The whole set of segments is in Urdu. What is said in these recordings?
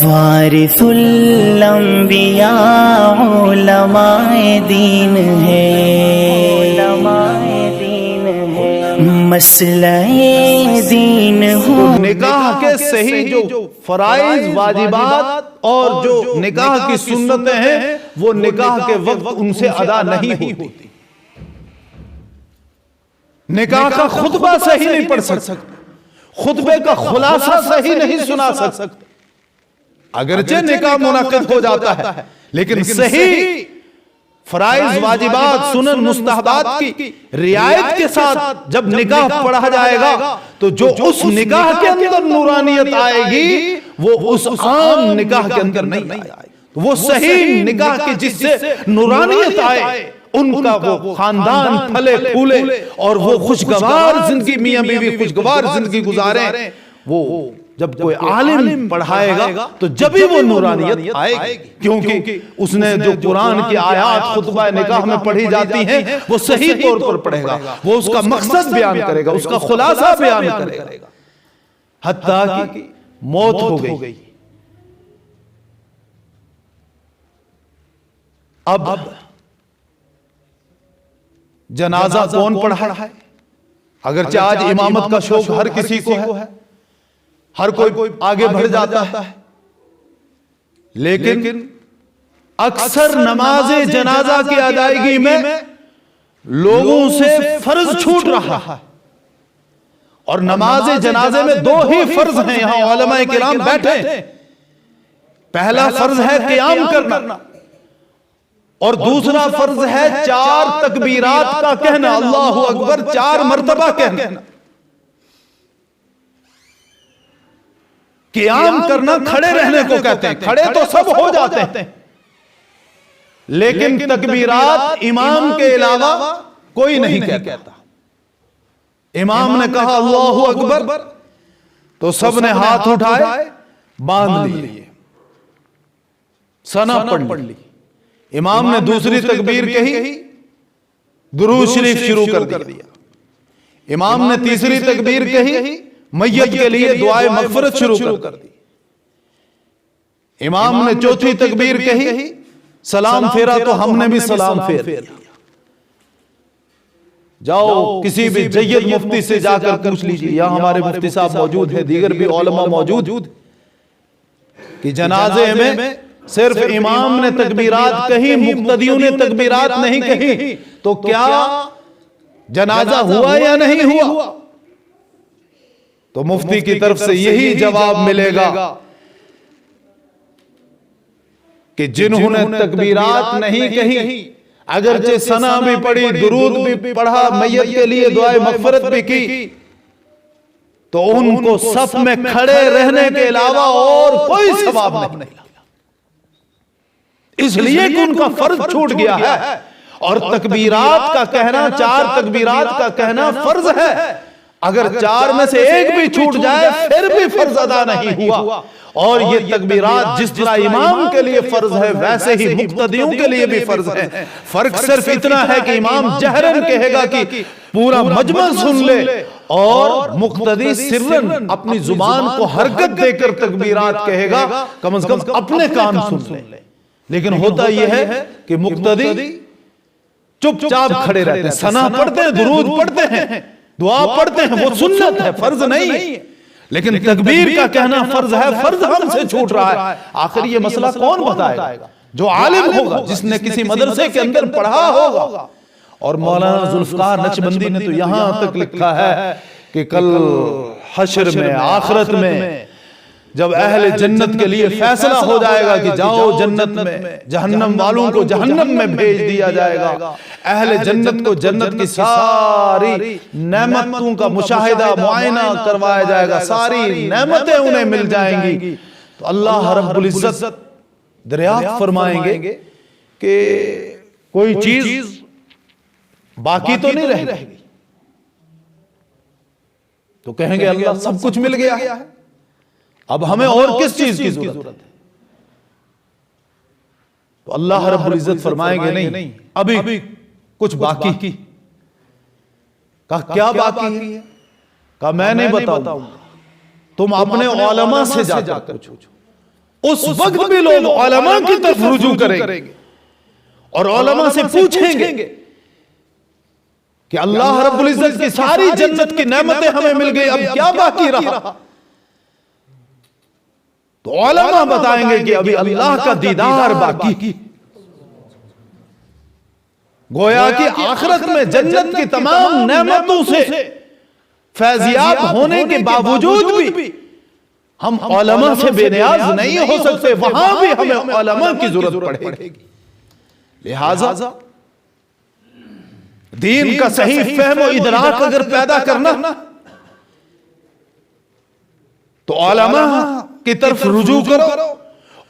وارث الانبیاء علماء دین ہے، مسئلہ دین ہو۔ نکاح کے صحیح جو فرائض واجبات اور جو نکاح کی سنتیں ہیں وہ نکاح کے وقت ان سے ادا نہیں ہوتی۔ نکاح کا خطبہ صحیح نہیں پڑھ سکتے، خطبے کا خلاصہ صحیح نہیں سنا سکتے، اگرچہ نکاح منعقد ہو جاتا ہے لیکن صحیح فرائض واجبات سنن مستحبات کی رعایت کے ساتھ جب نکاح پڑھا جائے گا تو جو اس نکاح کے اندر نورانیت آئے گی وہ اس عام نکاح کے اندر نہیں آئے گی۔ وہ صحیح نکاح کی جس سے نورانیت آئے، ان کا وہ خاندان پھلے پھولے اور وہ خوشگوار زندگی، میاں بیوی خوشگوار زندگی گزاریں، وہ جب کوئی عالم پڑھائے گا تو جبھی وہ نورانیت آئے گی، کیونکہ اس نے جو قرآن کی آیات خطبہ نکاح میں پڑھی جاتی ہیں وہ صحیح طور پر پڑھے گا، وہ اس کا مقصد بیان کرے گا، اس کا خلاصہ بیان کرے گا، حتیٰ کہ موت ہو گئی۔ اب جنازہ کون پڑھا ہے؟ اگرچہ آج امامت کا شوق ہر کسی کو ہے، ہر کوئی آگے بڑھ جاتا ہے، لیکن اکثر نماز جنازہ کی ادائیگی میں لوگوں سے فرض چھوٹ رہا ہے، اور نماز جنازے میں دو ہی فرض ہیں، یہاں علماء کرام بیٹھے، پہلا فرض ہے قیام کرنا اور دوسرا فرض ہے 4 تکبیرات کا کہنا، اللہ اکبر 4 مرتبہ کہنا۔ قیام کرنا کھڑے رہنے کو کہتے ہیں، کھڑے تو سب ہو جاتے ہیں، لیکن تکبیرات امام کے علاوہ کوئی نہیں کہتا۔ امام نے کہا اللہ اکبر تو سب نے ہاتھ اٹھائے، باندھ لیے، ثنا پڑھ لی۔ امام نے دوسری تکبیر کہی، درود شریف شروع کر دیا۔ امام نے تیسری تکبیر کہی، میت کے لیے دعائے مغفرت شروع کر دی۔ امام نے چوتھی تکبیر کہی، سلام پھیرا تو ہم نے بھی سلام پھیر دیا۔ جاؤ کسی بھی جید مفتی سے جا کر پوچھ لیجیے، یہاں ہمارے مفتی صاحب موجود ہیں، دیگر بھی علماء موجود، کہ جنازے میں صرف امام نے تکبیرات کہی، مقتدیوں نے تکبیرات نہیں کہی، تو کیا جنازہ ہوا یا نہیں ہوا؟ تو مفتی کی طرف سے یہی جواب ملے گا کہ جنہوں نے تکبیرات نہیں کہی، اگرچہ ثنا بھی پڑھی، درود بھی پڑھا، میت کے لیے دعائے مغفرت بھی کی، تو ان کو صف میں کھڑے رہنے کے علاوہ اور کوئی ثواب نہیں ملا، اس لیے کہ ان کا فرض چھوٹ گیا ہے۔ اور تکبیرات کا کہنا، 4 تکبیرات کا کہنا فرض ہے، اگر 4 میں سے ایک بھی چھوٹ جائے پھر بھی فرض ادا نہیں ہوا۔ اور یہ تکبیرات جس طرح امام کے لیے فرض ہے ویسے ہی مقتدیوں کے لیے بھی فرض ہے۔ فرق صرف اتنا ہے کہ امام جہرن کہے گا کہ پورا مجمع سن لے، اور مقتدی سرن اپنی زبان کو حرکت دے کر تکبیرات کہے گا، کم از کم اپنے کان سن لے۔ لیکن ہوتا یہ ہے کہ مقتدی چپ چاپ کھڑے رہتے ہیں، ثنا پڑھتے ہیں، درود پڑھتے ہیں، دعا پڑھتے ہیں، وہ سنت ہے، فرض نہیں ہے، لیکن تکبیر کا کہنا فرض ہے، فرض ہم سے چھوٹ رہا ہے۔ آخر یہ مسئلہ کون بتائے گا؟ جو عالم ہوگا، جس نے کسی مدرسے کے اندر پڑھا ہوگا۔ اور مولانا ذوالفقار نقشبندی نے تو یہاں تک لکھا ہے کہ کل حشر میں، آخرت میں، جب اہل جنت کے لیے فیصلہ ہو جائے گا کہ جاؤ جنت میں، جہنم والوں کو جہنم میں بھیج دیا جائے گا، اہل جنت کو جنت کی ساری نعمتوں کا مشاہدہ معائنہ کروایا جائے گا، ساری نعمتیں انہیں مل جائیں گی، تو اللہ رب العزت دریافت فرمائیں گے کہ کوئی چیز باقی تو نہیں رہ گئی، تو کہیں گے اللہ سب کچھ مل گیا ہے، اب ہمیں اور کس چیز کی ضرورت ہے؟ تو اللہ رب العزت فرمائیں گے نہیں، ابھی کچھ باقی کی۔ کہا کیا باقی ہے؟ کہا میں نہیں بتاؤں، تم اپنے علماء سے جا کر پوچھو، اس وقت بھی لوگ علماء کی طرف رجوع کریں گے اور علماء سے پوچھیں گے کہ اللہ رب العزت کی ساری جنت کی نعمتیں ہمیں مل گئی، اب کیا باقی رہا؟ تو علماء بتائیں گے کہ ابھی اللہ کا دیدار باقی۔ گویا کہ آخرت میں جنت کی تمام نعمتوں سے فیضیاب ہونے کے باوجود بھی ہم علماء سے بے نیاز نہیں ہو سکتے، وہاں بھی ہمیں علماء کی ضرورت پڑے گی۔ لہٰذا دین کا صحیح فہم و ادراک اگر پیدا کرنا تو علماء کی طرف رجوع کرو،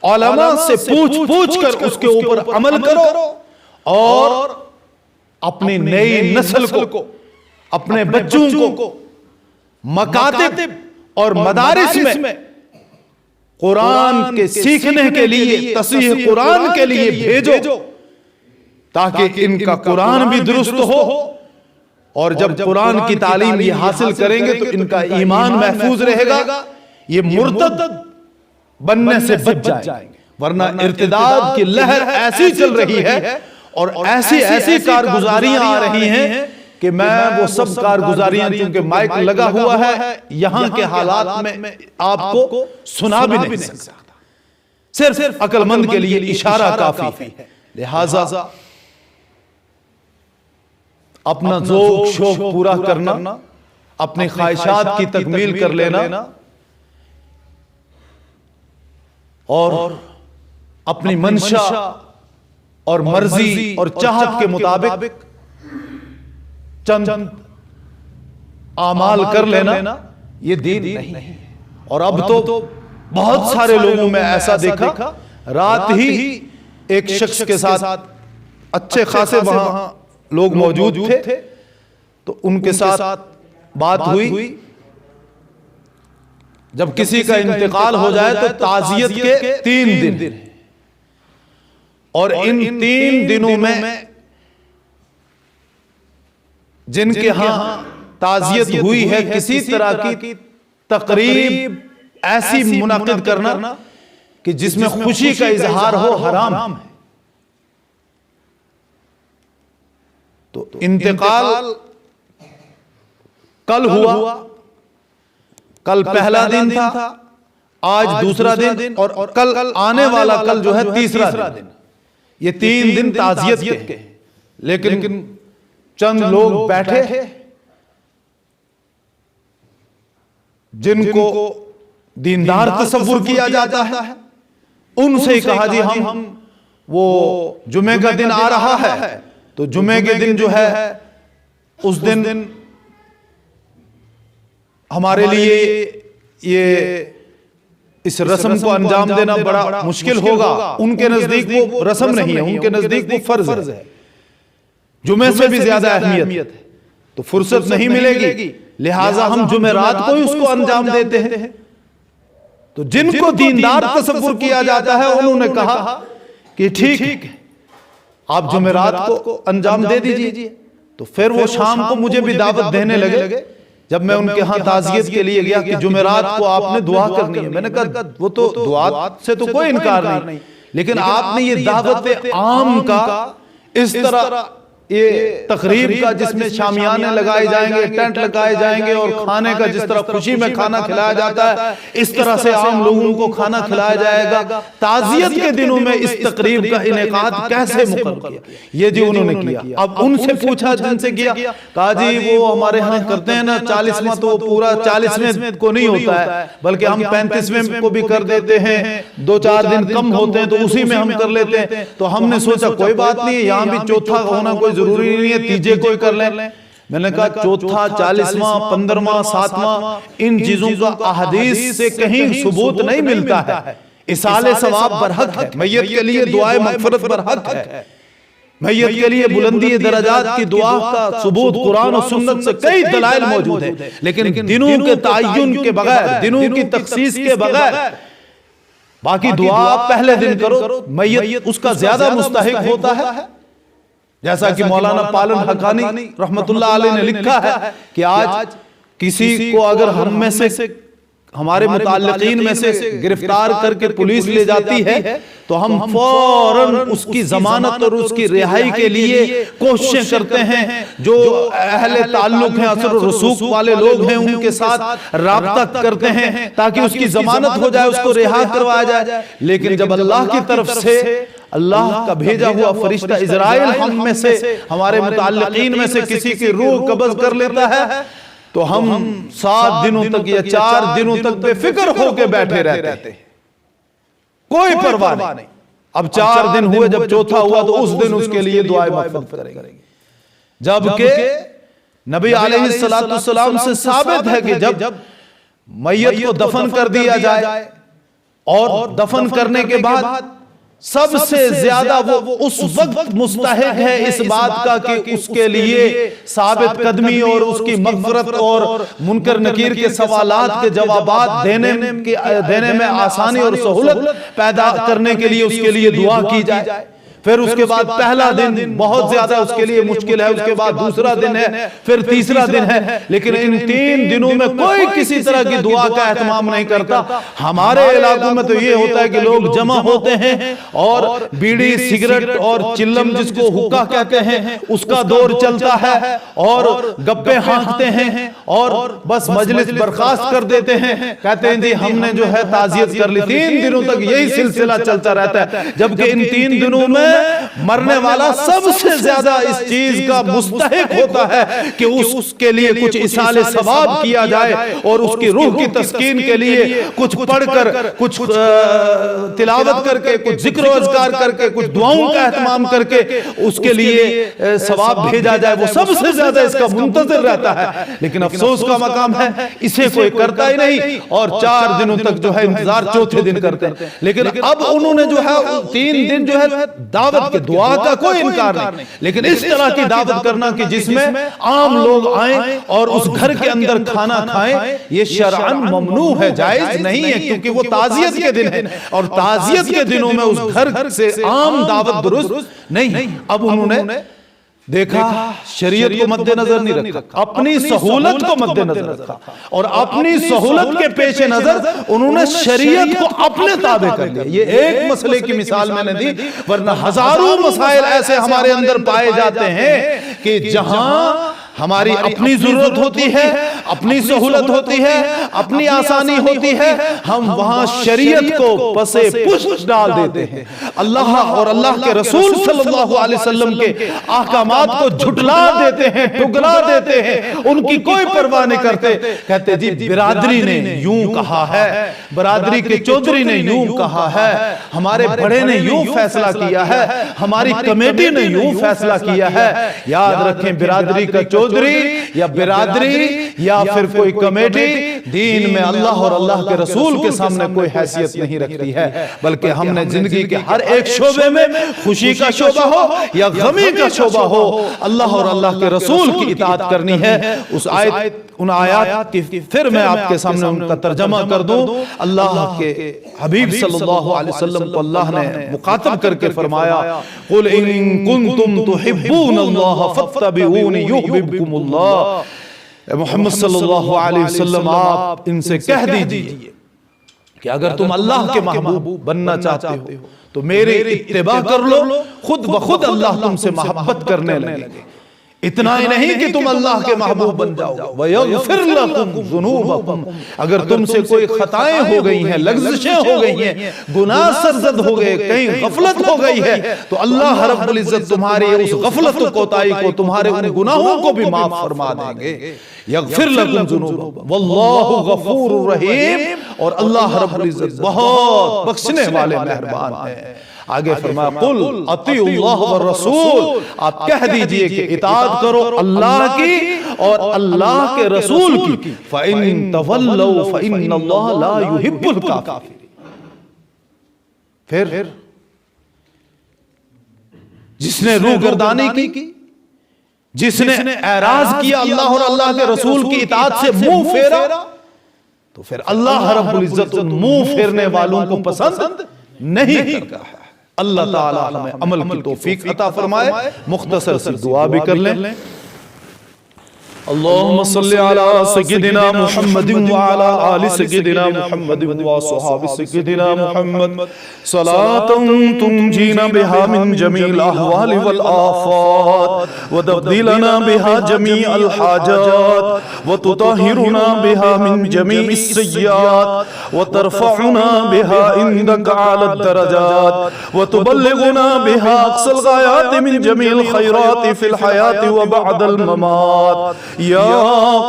علماء سے پوچھ کر اس کے اوپر عمل کرو، اور اپنی نئی نسل کو، اپنے بچوں کو مکاتب اور مدارس میں قرآن کے سیکھنے کے لیے، تصحیح قرآن کے لیے بھیجو، تاکہ ان کا قرآن بھی درست ہو، اور جب قرآن کی تعلیم یہ حاصل کریں گے تو ان کا ایمان محفوظ رہے گا، یہ مرتد بننے سے بچ جائیں گے۔ ورنہ ارتداد کی لہر ایسی چل رہی ہے اور ایسی کارگزاریاں آ رہی ہیں کہ میں وہ سب کارگزاریاں، کیونکہ مائک لگا ہوا ہے، یہاں کے حالات میں آپ کو سنا بھی نہیں سکتا، صرف عقل مند کے لیے اشارہ کافی ہے۔ لہٰذا اپنا ذوق شوق پورا کرنا، اپنی خواہشات کی تکمیل کر لینا، اور اپنی منشا اور مرضی اور چاہت کے مطابق چند اعمال کر لینا، یہ دین نہیں ہے۔ اور اب تو بہت سارے لوگوں میں ایسا دیکھا، رات ہی ایک شخص کے ساتھ اچھے خاصے وہاں لوگ موجود تھے، تو ان کے ساتھ بات ہوئی، جب کسی کا انتقال ہو جائے تو تعزیت کے 3 دن، اور ان 3 دنوں میں جن کے ہاں تعزیت ہوئی ہے، کسی طرح کی تقریب ایسی منعقد کرنا کہ جس میں خوشی کا اظہار ہو حرام ہے۔ تو انتقال کل ہوا، کل پہلا دن تھا، آج دوسرا دن، اور کل آنے والا کل جو ہے تیسرا دن۔ یہ 3 دن تعزیت کے، لیکن چند لوگ بیٹھے جن کو دیندار تصور کیا جاتا ہے، ان سے کہا جی ہم وہ جمعے کا دن آ رہا ہے تو جمعے کے دن جو ہے اس دن ہمارے لیے یہ اس رسم کو انجام دینا بڑا مشکل ہوگا۔ ان کے نزدیک وہ رسم نہیں ہے، ان کے نزدیک وہ فرض ہے، جمعے سے بھی زیادہ اہمیت ہے، تو فرصت نہیں ملے گی، لہٰذا ہم جمعرات کو ہی اس کو انجام دیتے ہیں۔ تو جن کو دیندار تصور کیا جاتا ہے انہوں نے کہا کہ ٹھیک ہے آپ جمعرات کو انجام دے دیجئے۔ تو پھر وہ شام کو مجھے بھی دعوت دینے لگے، جب میں ان کے ہاں تعزیت کے لیے گیا کہ جمعرات کو آپ نے دعا کرنی ہے۔ میں نے کہا وہ تو دعا سے تو کوئی انکار نہیں، لیکن آپ نے یہ دعوت عام کا اس طرح یہ تقریب کا جس میں شامیانے لگائے جائیں گے، ٹینٹ لگائے جائیں گے، اور کھانے کا جس طرح خوشی میں کھانا کھلایا جاتا ہے اس طرح سے عام لوگوں کو کھانا کھلایا جائے گا۔ تعزیت کے دنوں میں اس تقریب کا انعقاد کیسے مقرر کیا؟ یہ جی انہوں نے کیا۔ اب ان سے پوچھا جن سے کیا، کہا جی وہ ہمارے ہاں کرتے ہیں نا 40واں، تو پورا 40ویں کو نہیں ہوتا ہے، بلکہ ہم 35ویں کو بھی کر دیتے ہیں، 2-4 دن کم ہوتے ہیں تو اسی میں ہم کر لیتے ہیں۔ تو ہم نے سوچا کوئی بات نہیں، یہاں بھی چوتھا ہونا کوئی ضروری نہیں ہے، تیجے کوئی کر لیں۔ میں نے کہا چوتھا، 40واں، 15واں، 7واں، ان چیزوں کا احادیث سے کہیں ثبوت نہیں ملتا ہے۔ اصال ثواب برحق ہے، میت کے لیے دعائے مغفرت برحق ہے، میت کے لیے بلندی درجات کی دعا کا ثبوت قرآن و سنت سے کئی دلائل موجود ہیں، لیکن دنوں کے تعین کے بغیر، دنوں کی تخصیص کے بغیر باقی دعا پہلے دن کرو، میت اس کا زیادہ مستحق ہوتا ہے۔ جیسا کہ مولانا پالن حقانی رحمت اللہ علیہ نے لکھا ہے کہ آج کسی کو اگر ہم میں سے ہمارے متعلقین میں سے گرفتار کر کے پولیس لے جاتی ہے تو ہم فوراً اس کی ضمانت اور اس کی رہائی کے لیے کوششیں کرتے ہیں. جو اہل تعلق ہیں، اثر و رسوخ والے لوگ ہیں، ان کے ساتھ رابطہ کرتے ہیں تاکہ اس کی ضمانت ہو جائے، اس کو رہا کروایا جائے. لیکن جب اللہ کی طرف سے اللہ کا بھیجا ہوا فرشتہ عزرائیل ہم میں سے، ہمارے متعلقین میں سے کسی کی روح قبض کر لیتا ہے تو ہم 7 دنوں تک یا 4 دنوں تک بے فکر ہو کے بیٹھے رہتے ہیں، کوئی پرواہ نہیں. اب 4 دن ہوئے، جب چوتھا ہوا تو اس دن اس کے لیے دعائے مغفرت کریں گے. جبکہ نبی علیہ السلام سے ثابت ہے کہ جب میت کو دفن کر دیا جائے اور دفن کرنے کے بعد سب سے زیادہ وہ اس وقت مستحق ہے اس بات کا کہ اس کے لیے ثابت قدمی اور اس کی مغفرت اور منکر نکیر کے سوالات کے جوابات دینے میں آسانی اور سہولت پیدا کرنے کے لیے اس کے لیے دعا کی جائے. پھر اس کے بعد پہلا دن بہت زیادہ اس کے لیے مشکل ہے، اس کے بعد دوسرا دن ہے، پھر تیسرا دن ہے. لیکن ان 3 دنوں میں کوئی کسی طرح کی دعا کا اہتمام نہیں کرتا. ہمارے علاقوں میں تو یہ ہوتا ہے کہ لوگ جمع ہوتے ہیں اور بیڑی، سگریٹ اور چلم جس کو حقہ کہتے ہیں اس کا دور چلتا ہے اور گپے ہانکتے ہیں اور بس مجلس برخاست کر دیتے ہیں. کہتے ہیں جی ہم نے جو ہے تعزیت کر لی. 3 دنوں تک یہی سلسلہ چلتا رہتا ہے، جبکہ ان 3 دنوں میں مرنے والا سب سے زیادہ اس چیز کا مستحق ہوتا ہے کہ اس کے لیے کچھ اصال ثواب کیا جائے اور اس کی روح کی تسکین کے لیے کچھ پڑھ کر، کچھ تلاوت کر کے، کچھ ذکر و اذکار کر کے، کچھ دعاؤں کا اہتمام کر کے اس کے لیے ثواب بھیجا جائے. وہ سب سے زیادہ اس کا منتظر رہتا ہے. لیکن افسوس کا مقام ہے اسے کوئی کرتا ہی نہیں اور 4 دنوں تک جو ہے انتظار چوتھے دن کرتے ہیں. لیکن اب انہوں نے جو ہے 3 دن جو ہے دعوت کے دعا کا کوئی انکار نہیں، لیکن اس طرح کی دعوت کرنا کہ جس میں عام لوگ آئیں اور اس گھر کے اندر کھانا کھائیں، یہ شرعاً ممنوع ہے، جائز نہیں ہے، کیونکہ وہ تعزیت کے دن ہے اور تعزیت کے دنوں میں اس گھر سے عام دعوت درست نہیں. اب انہوں نے دیکھا شریعت کو مد نظر نہیں رکھا، اپنی سہولت کو مد نظر رکھا اور اپنی سہولت کے پیش نظر انہوں نے شریعت کو اپنے تابع کر لیا. یہ ایک مسئلے کی مثال میں نے دی، ورنہ ہزاروں مسائل ایسے ہمارے اندر پائے جاتے ہیں کہ جہاں ہماری اپنی ضرورت ہوتی ہے، اپنی سہولت ہوتی ہے، اپنی آسانی ہوتی ہے، ہم وہاں شریعت کو پسے پشت ڈال دیتے ہیں. اللہ اور اللہ کے رسول صلی اللہ علیہ وسلم کے احکامات کو جھٹلا دیتے ہیں، ٹھکرا دیتے ہیں، ان کی کوئی پرواہ نہیں کرتے. کہتے جی برادری نے یوں کہا ہے، برادری کے چودھری نے یوں کہا ہے، ہمارے بڑے نے یوں فیصلہ کیا ہے، ہماری کمیٹی نے یوں فیصلہ کیا ہے. یاد رکھیں برادری کا چودھری یا برادری یا پھر کوئی کمیٹی دین میں اللہ اور اللہ کے رسول کے سامنے کوئی حیثیت نہیں رکھتی ہے، بلکہ ہم نے زندگی کے ہر ایک شعبے میں خوشی کا شعبہ ہو یا غمی کا شعبہ ہو اللہ اور اللہ کے رسول کی اطاعت کرنی ہے. اس ان آیات کی پھر میں آپ کے سامنے ان کا ترجمہ کر دوں. اللہ کے حبیب صلی اللہ علیہ وسلم کو اللہ نے مخاطب کر کے فرمایا قُلْ إِن كُنْتُمْ تُحِبُّونَ اللَّهَ فَاتَّبِعُونِ يُحْبِبْكُمُ اللَّهُ. اے محمد صلی اللہ علیہ وسلم آپ ان سے کہہ دیجئے کہ اگر تم اللہ کے محبوب بننا چاہتے ہو تو میرے اتباع کر لو، خود بخود اللہ تم سے محبت کرنے لگے. اتنا ہی نہیں کہ تم اللہ کے محبوب بن جاؤ گے وَيَغْفِرْ لَكُمْ ذُنُوبَكُمْ. اگر تم سے کوئی خطائیں ہو گئی ہیں، لغزشیں ہو گئی ہیں، گناہ سرزد ہو گئے، کہیں غفلت ہو گئی ہے، تو اللہ رب العزت تمہاری اس غفلت و کوتاہی کو، تمہارے ان گناہوں کو بھی معاف فرما دیں گے. یغفر لکم ذنوبکم واللہ غفور رحیم. اور اللہ رب العزت بہت بخشنے والے مہربان ہیں. آگے فرمایا قُلْ اطیعوا اللہ والرسول. آپ کہہ دیجئے کہ اطاعت کرو اللہ کی اور اللہ کے رسول کی. فَإِن تَوَلَّوْا فَإِنَّ اللَّهَ لَا يُحِبُّ الْكَافِرِينَ. پھر جس نے روگردانی کی، جس نے اعراض کیا اللہ اور اللہ کے رسول کی اطاعت سے منہ پھیرا، تو پھر اللہ رب العزت ان منہ پھیرنے والوں کو پسند نہیں کرتا ہے. اللہ تعالی ہمیں عمل کی توفیق عطا فرمائے. مختصر سی دعا بھی کر لیں. اللهم صل على سيدنا محمد وعلى آل سيدنا محمد وصحاب سيدنا محمد صلاة تنجينا بها من جميع الأهوال والآفات وتقضي لنا بها جميع الحاجات وتطهرنا بها من جميع السيئات وترفعنا بها عندك على الدرجات وتبلغنا بها أقصى الغايات من جميع الخيرات في الحياة وبعد الممات يا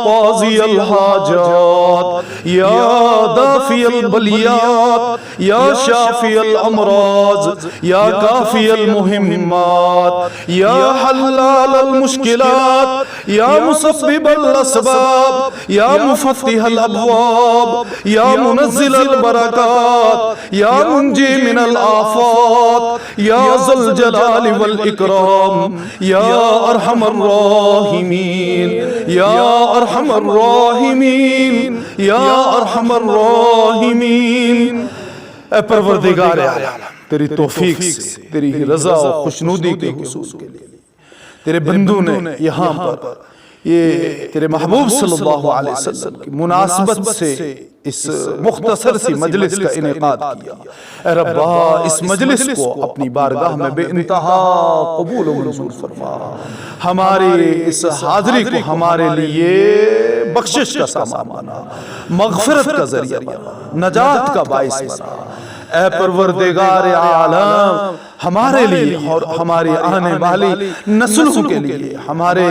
قاضي الحاجات يا دافي البليات يا شافي الأمراض يا كافي المهمات يا حلال المشكلات يا مسبب الأسباب يا مفتح الأبواب يا منزل البركات يا منجي من الآفات يا ذا الجلال والإكرام يا أرحم الراحمين يا أرحم الراحمين يا أرحم الراحمين اے پروردگار عالم تیری توفیق سے تیری رضا و خوشنودی کے حصول کے لیے تیرے بندوں نے یہاں پر یہ تیرے محبوب صلی اللہ علیہ وسلم کی مناسبت سے اس مختصر سی مجلس کا انعقاد کیا. اے ربا اس مجلس کو اپنی بارگاہ میں بے انتہا قبول و منظور فرما. ہماری اس حاضری کو ہمارے لیے بخشش کا سامان بنا, مغفرت کا ذریعہ بنا, نجات کا باعث بنا. اے پروردگار عالم ہمارے لیے اور ہماری آنے والی نسلوں کے لیے, ہمارے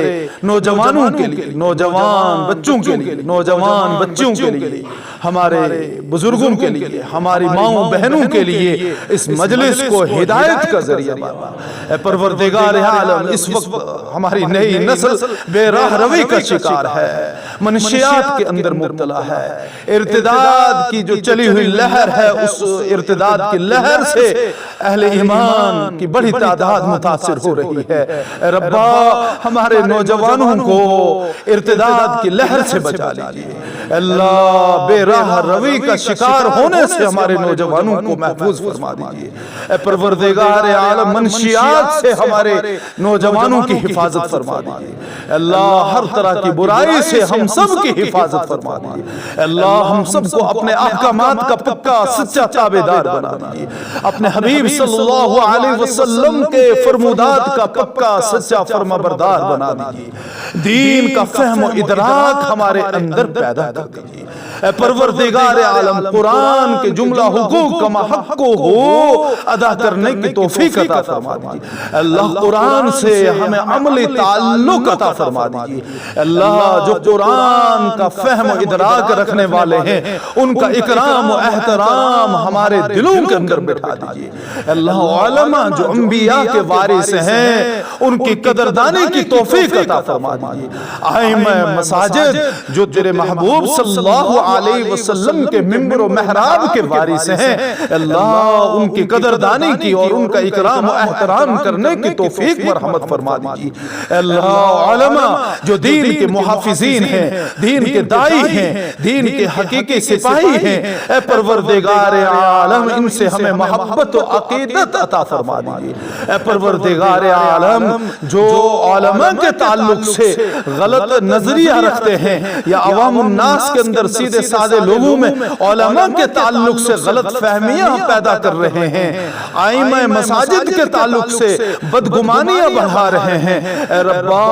نوجوانوں کے لیے, نوجوان بچوں کے لیے, نوجوان بچوں کے لیے, ہمارے بزرگوں کے لیے, ہماری ماؤں بہنوں کے لیے اس مجلس کو ہدایت کا ذریعہ بنا. اے پروردگار عالم اس وقت ہماری نئی نسل بے راہ روی کا شکار ہے, منشیات کے اندر مبتلا ہے, ارتداد کی جو چلی ہوئی لہر ہے اس ارتداد کی لہر سے اہل ایمان کی بڑی تعداد متاثر ہو رہی ہے. اے ربا ہمارے نوجوانوں کو ارتداد کی لہر سے بچا لیجیے. اللہ بے راہ روی کا شکار ہونے سے ہمارے نوجوانوں کو محفوظ فرما دیجیے. اے پروردگار عالم منشیات سے ہمارے نوجوانوں کی حفاظت فرما دیجیے. اللہ ہر طرح کی برائی سے ہم سب کی حفاظت فرما دیجیے. اللہ ہم سب کو اپنے احکامات کا پکا سچا تابعدار بنا دیجیے. اپنے حبیب صلی اللہ علیہ وسلم کے فرمودات کا پکا سچا فرمانبردار بنا دیجیے. دین کا فہم و ادراک ہمارے اندر پیدا کر دیجیے. اے پروردگار عالم قرآن کے جملہ حقوق کما حق کو ہو ادا کرنے کی توفیق عطا فرما دیجیے. اللہ قرآن سے ہمیں عملی تعلق عطا فرما دیجیے. اللہ جو قرآن کا فہم و ادراک رکھنے والے ہیں ان کا اکرام و احترام ہمارے دلوں کے اندر بٹھا دیجیے. اللہ علماء جو انبیاء کے وارث ہیں ان کی قدردانی کی توفیق عطا فرما دیجیے. ائمہ مساجد جو تیرے محبوب صلی اللہ علیہ وسلم کے منبر و محراب کے وارث ہیں اللہ ان کی قدردانی کی اور ان کا اکرام و احترام کرنے کی توفیق مرحمت فرما دیجیے. اللہ علماء جو دین کے محافظین ہیں, دین کے دائی ہیں, دین کے حقیقی سپاہی ہیں, اے پروردگار عالم ان سے ہمیں محبت و عقیدت عطا فرما دیجیے. اے پروردگار عالم جو علماء کے تعلق سے غلط نظریہ رکھتے ہیں یا عوام الناس کے اندر سیدھے سادے لوگوں میں علماء کے تعلق سے غلط فہمیاں پیدا کر رہے ہیں, ائمہ مساجد کے تعلق سے بدگمانیاں بڑھا رہے ہیں, اے ربا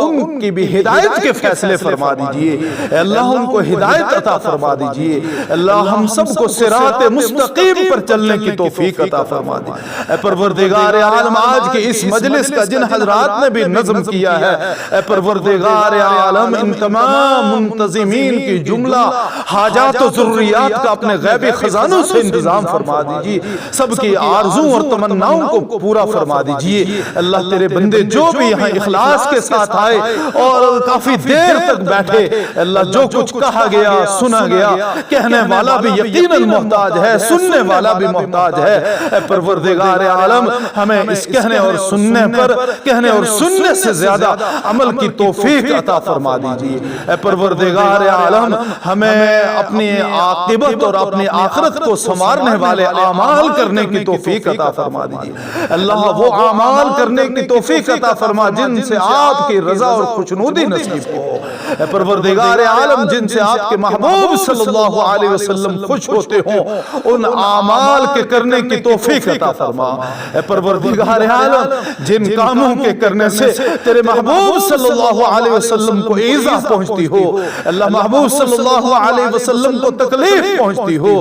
ان کی بھی ہدایت کے فیصلے فرما دیجئے. اے اللہ ان کو ہدایت عطا فرما دیجئے. اللہ ہم سب کو صراط مستقیم پر چلنے کی توفیق عطا فرما دیجئے. اے پروردگار عالم آج کے اس مجلس کا جن حضرات نے بھی نظم کیا ہے اے پروردگار عالم ان تمام منتظمین کی جملہ حاجات و ضروریات کا اپنے غیبی خزانوں سے انتظام فرما دیجیے. سب کی آرزوں اور تمناؤں کو پورا فرما دیجیے. اللہ تیرے بندے جو بھی یہاں اخلاص کے ساتھ آئے اور کافی دیر تک بیٹھے, اللہ جو کچھ کہا گیا سنا گیا, کہنے والا بھی یقیناً محتاج ہے, سننے والا بھی محتاج ہے. اے پروردگار عالم ہمیں اس کہنے اور سننے پر کہنے اور سننے سے زیادہ عمل کی توفیق عطا فرما دیجیے. اے پروردگار عالم عالم ہمیں اپنی عاقبت اور اپنی آخرت کو سنوارنے والے اعمال کرنے کی توفیق عطا فرما دیجئے اللہ، وہ اعمال کرنے کی توفیق عطا فرما جن سے آپ کی رضا اور خوشنودی نصیب ہو۔ اے پروردگار عالم، جن سے آپ کے محبوب صلی اللہ علیہ وسلم خوش ہوتے ہوں، ان اعمال کے کرنے کی توفیق عطا فرما۔ اے پروردگار عالم، جن کاموں کے کرنے سے تیرے محبوب صلی اللہ علیہ وسلم کو ایذا پہنچتی ہو، اللہ محبوب صلی اللہ علیہ وسلم کو تکلیف پہنچتی ہو،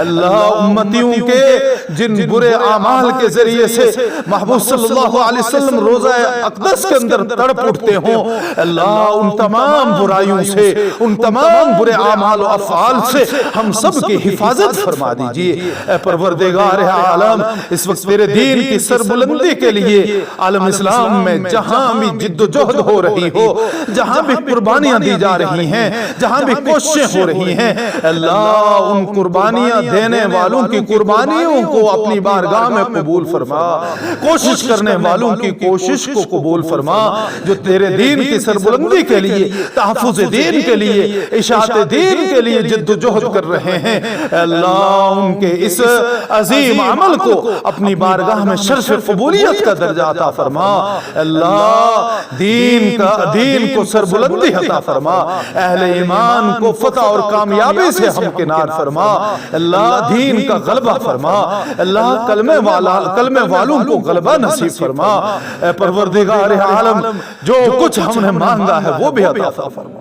اللہ امتیوں کے جن برے اعمال کے ذریعے سے محبوب صلی اللہ علیہ وسلم روزہ اقدس کے اندر تڑپ اٹھتے ہوں، اللہ ان تمام برائیوں سے، ان تمام برے اعمال و افعال سے ہم سب کی حفاظت فرما دیجئے۔ اے پروردگار عالم، اس وقت تیرے دین کی سربلندی کے لیے عالم اسلام میں جہاں بھی جد و جہد ہو رہی ہو، جہاں بھی قربانیاں دی جا رہی ہیں، جہاں بھی کوششیں ہو رہی ہیں، اللہ ان قربانیاں دینے والوں کی قربانیوں کو اپنی بارگاہ میں قبول فرما، کوشش کرنے والوں کی کوشش کو قبول فرما، جو تیرے دین کی سربلندی کے لیے، تحفظ دین کے لیے، اشاعت دین کے لیے جد و جہد کر رہے ہیں، اللہ ان کے اس عظیم عمل کو اپنی بارگاہ میں شرف قبولیت کا درجہ عطا فرما، اللہ دین کو سربلندی عطا فرما، اہل ایمان کو فتح اور کامیابی سے ہمکنار فرما، اللہ دین کا غلبہ فرما، اللہ کلمے والوں کو غلبہ نصیب فرما۔ اے پروردگار عالم، جو کچھ ہم نے مانگا ہے وہ بھی عطا فرما،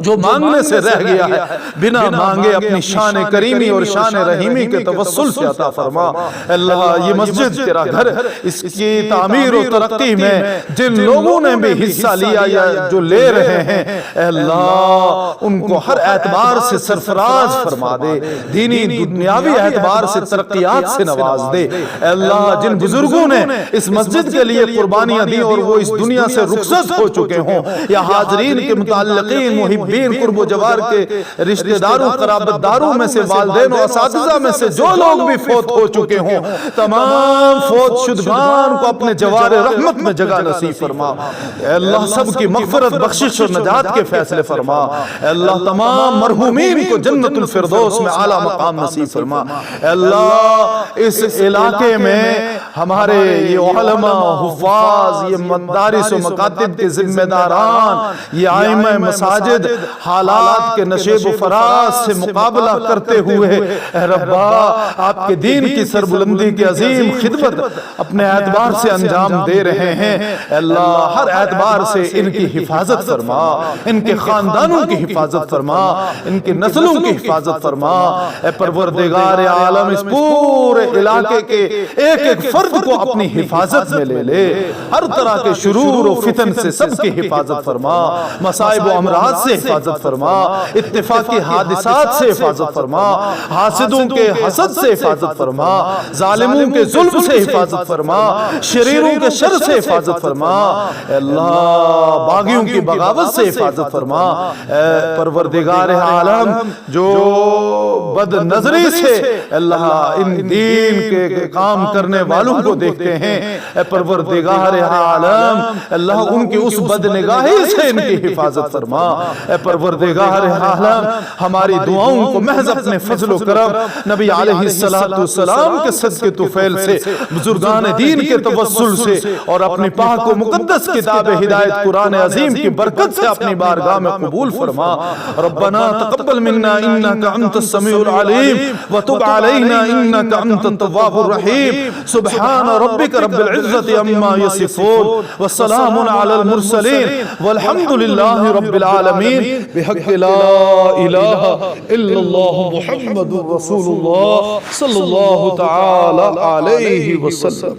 جو مانگنے سے رہ گیا ہے بنا مانگے اپنی شان کریمی اور شان رحیمی کے توسل سے عطا فرما۔ اللہ یہ مسجد تیرا گھر، اس کی تعمیر و ترقی میں جن لوگوں نے بھی حصہ لیا یا جو لے رہے ہیں، اے اللہ ان کو ہر اعتبار سے سرفراز فرما دے، دینی دنیاوی اعتبار سے ترقیات سے نواز دے۔ اے اللہ جن بزرگوں نے اس مسجد کے لیے قربانیاں دی اور وہ اس دنیا سے رخصت ہو چکے ہوں، یا حاضرین کے متعلقین محبین قرب و جوار کے رشتہ داروں قرابت داروں میں سے والدین و اساتذہ میں سے جو لوگ بھی فوت ہو چکے ہوں، تمام فوت شدگان کو اپنے جوار رحمت میں جگہ نصیب فرما۔ اے اللہ سب کی مغفرت بخشش اور نجات کے فیصلے فرما۔ اے اللہ تمام مرحومین کو جنت الفردوس میں اعلیٰ مقام نصیب فرما۔ اے اللہ اس علاقے میں ہمارے یہ علماء، حفاظ، یہ مدارس و مکاتب کے ذمہ داران، یہ ائمہ مساجد حالات کے نشیب و فراز سے مقابلہ کرتے ہوئے اے ربا آپ کے دین کی سربلندی کی عظیم خدمت اپنے اعتبار سے انجام دے رہے ہیں، اے اللہ ہر اعتبار سے ان کی حفاظت فرما، ان کے خاندانوں کی حفاظت فرما، ان کی نسلوں کی حفاظت فرما۔ اے پروردگار عالم اس پورے علاقے کے ایک ایک فرد کو اپنی حفاظت میں لے لے، ہر طرح کے شرور و فتن سے سب کی حفاظت فرما، مصائب و امراض سے حفاظت فرما، اتفاقی حادثات سے حفاظت فرما، حاسدوں کے حسد سے حفاظت فرما، ظالموں کے ظلم سے حفاظت فرما، شریروں کے شر سے حفاظت فرما، اے اللہ باغیوں کی بغاوت سے حفاظت فرما۔ اے پروردگار عالم جو بد نظری سے اللہ ان دین کے کام کرنے والوں کو دیکھتے ہیں، اے پروردگار عالم اللہ ان کی اس بد نگاہی سے ان کی حفاظت فرما۔ اے پروردگار عالم ہماری دعاؤں کو محض اپنے فضل و کرم نبی علیہ السلام کے صدقے طفیل سے، بزرگان دین کے توسل سے اور اپنی پاک و مقدس کتاب ہدایت قرآن عظیم کی برکت سے اپنی بارگاہ میں قبول فرما۔ ربنا تقبل منا انك انت السميع العليم وتب علينا انك انت التواب الرحيم سبحان ربك رب العزة عما يصفون والسلام على المرسلين والحمد لله رب العالمين بحق لا إله إلا الله محمد رسول الله صلى الله تعالى عليه وسلم۔